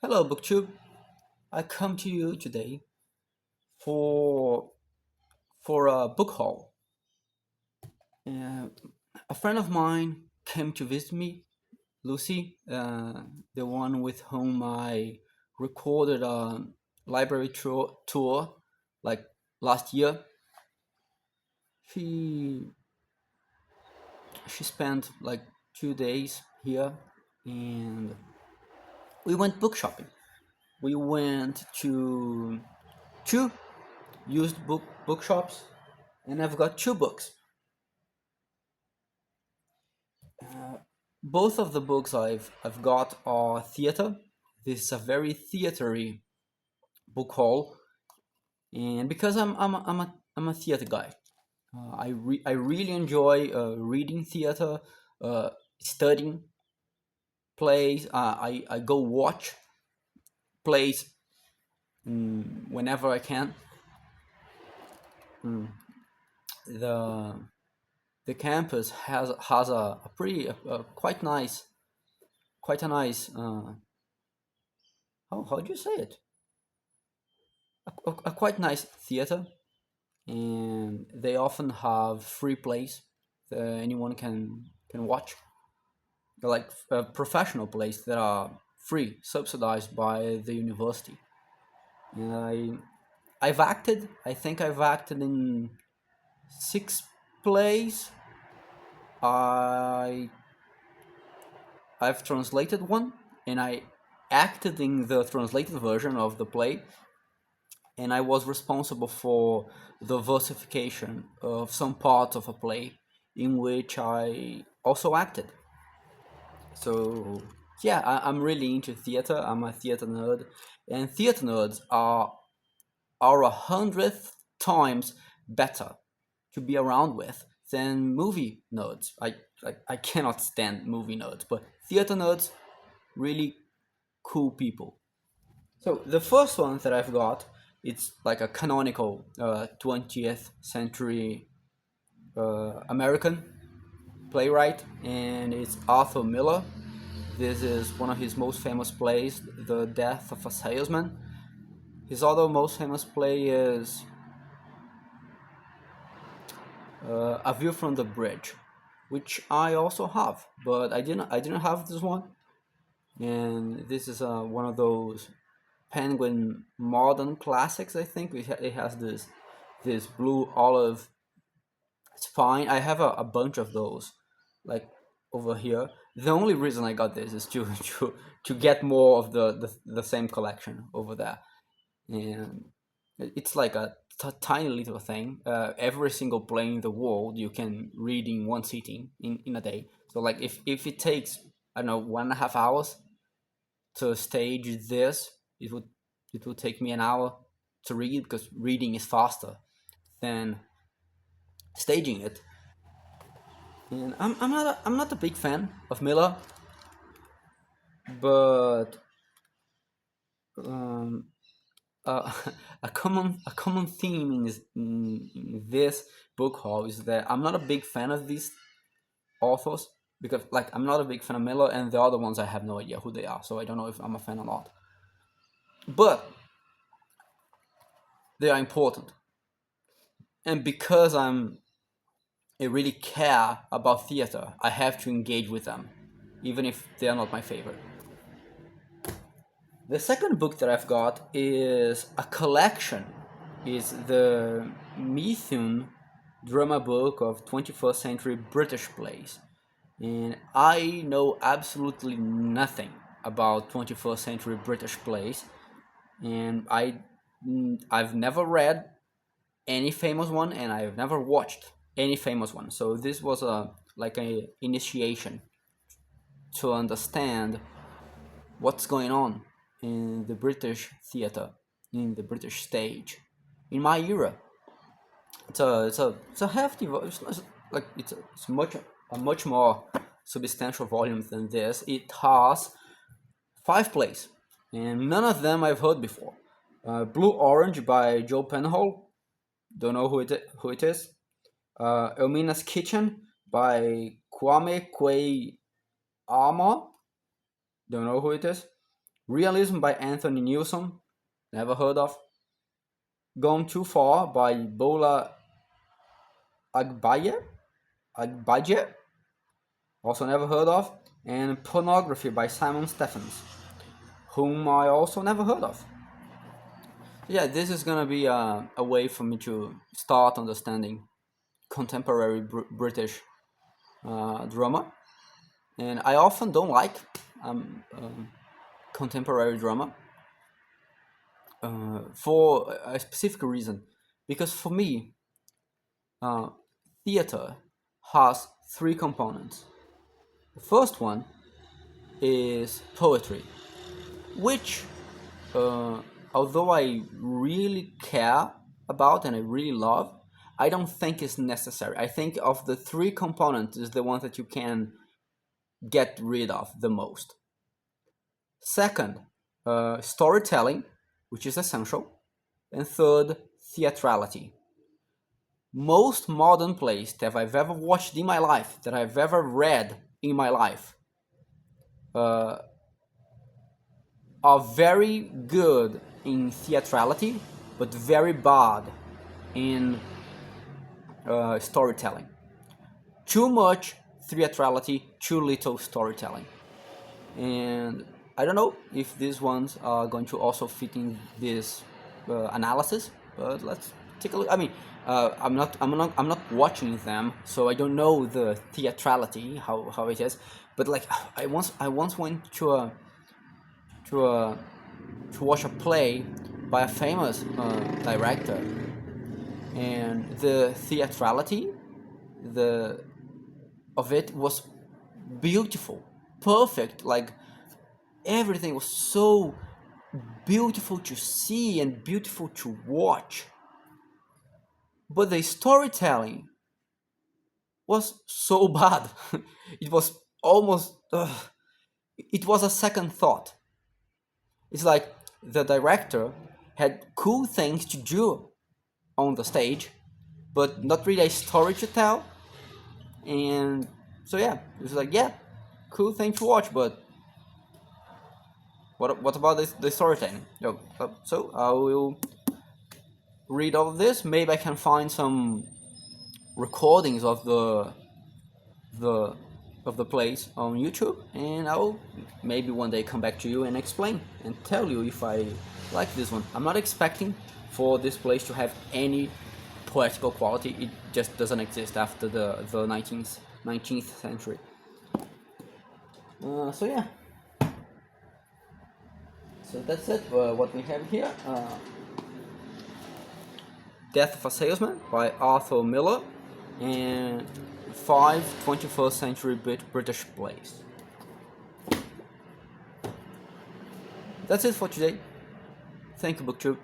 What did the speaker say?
Hello, BookTube. I come to you today for a book haul. Uh, a friend of mine came to visit me, Lucy, the one with whom I recorded a library tour like last year. She she spent like 2 days here, and we went book shopping. We went to two used bookshops, and I've got two books. Both of the books I've got are theater. This is a very theatery book haul, and because I'm a theater guy, I really enjoy reading theater, studying plays. I go watch plays whenever I can. The the campus has a pretty quite a nice how do you say it, a quite nice theater, and they often have free plays that anyone can watch. They're like professional plays that are free, subsidized by the university. And I've acted. I think I've acted in six plays. I I've translated one, and I acted in the translated version of the play, and I was responsible for the versification of some parts of a play in which I also acted. So yeah, I'm really into theater. I'm a theater nerd, and theater nerds are 100th times better to be around with than movie nerds. I cannot stand movie nerds, but theater nerds, really cool people. So the first one that I've got, it's like a canonical 20th century American playwright, and it's Arthur Miller. This is one of his most famous plays, The Death of a Salesman. His other most famous play is A View from the Bridge, which I also have, but I didn't have this one, and this is one of those Penguin modern classics. I think it has this blue olive spine. I have a bunch of those, like over here. The only reason I got this is to to get more of the same collection over there, and it's like a tiny little thing. Every single play in the world you can read in one sitting in a day. So like if it takes, I don't know, 1.5 hours to stage this, it would take me an hour to read, because reading is faster than staging it. And I'm not a big fan of Miller, but um, uh, a common theme in this book haul is that I'm not a big fan of these authors, because like I'm not a big fan of Miller, and the other ones I have no idea who they are, so I don't know if I'm a fan or not. But they are important, and because I really care about theater, I have to engage with them, even if they are not my favorite. The second book that I've got is a collection. Is the Methuen drama book of 21st century British plays. And I know absolutely nothing about 21st century British plays, and I've never read any famous one, and I've never watched any famous one. So this was a like a initiation to understand what's going on in the British theater, in the British stage, in my era. It's a hefty like it's a much more substantial volume than this. It has five plays, and none of them I've heard before. Blue Orange by Joe Penhall, don't know who it is. Elmina's Kitchen by Kwame Kwei Ama, don't know who it is. Realism by Anthony Nilsson, never heard of. Gone Too Far by Bola Agbaje, also never heard of. And Pornography by Simon Stephens, whom I also never heard of. Yeah, this is gonna be a way for me to start understanding contemporary British drama, and I often don't like contemporary drama for a specific reason, because for me, uh, theater has three components. The first one is poetry, which, uh, although I really care about and I really love, I don't think is necessary. I think of the three components is the one that you can get rid of the most. Second, storytelling, which is essential. And third, theatrality. Most modern plays that I've ever watched in my life, that I've ever read in my life, uh, are very good in theatrality, but very bad in storytelling. Too much theatrality, too little storytelling. And I don't know if these ones are going to also fit in this analysis, but let's take a look. I mean, I'm not watching them, so I don't know the theatrality how it is. But like, I once went to a to watch a play by a famous director, and the theatrality the of it was beautiful, perfect. Like, everything was so beautiful to see and beautiful to watch. But the storytelling was so bad. It was almost. It was a second thought. It's like the director had cool things to do on the stage, but not really a story to tell. And so, yeah, it was like, yeah, cool thing to watch, but what about the storytelling? So I will read all of this. Maybe I can find some recordings of the of the plays on YouTube, and I'll maybe one day come back to you and explain and tell you if I like this one. I'm not expecting for this place to have any poetical quality. It just doesn't exist after the 19th century. So yeah, so that's it. What we have here. Death of a Salesman by Arthur Miller, and 5 21st century British plays. That's it for today. Thank you, BookTube.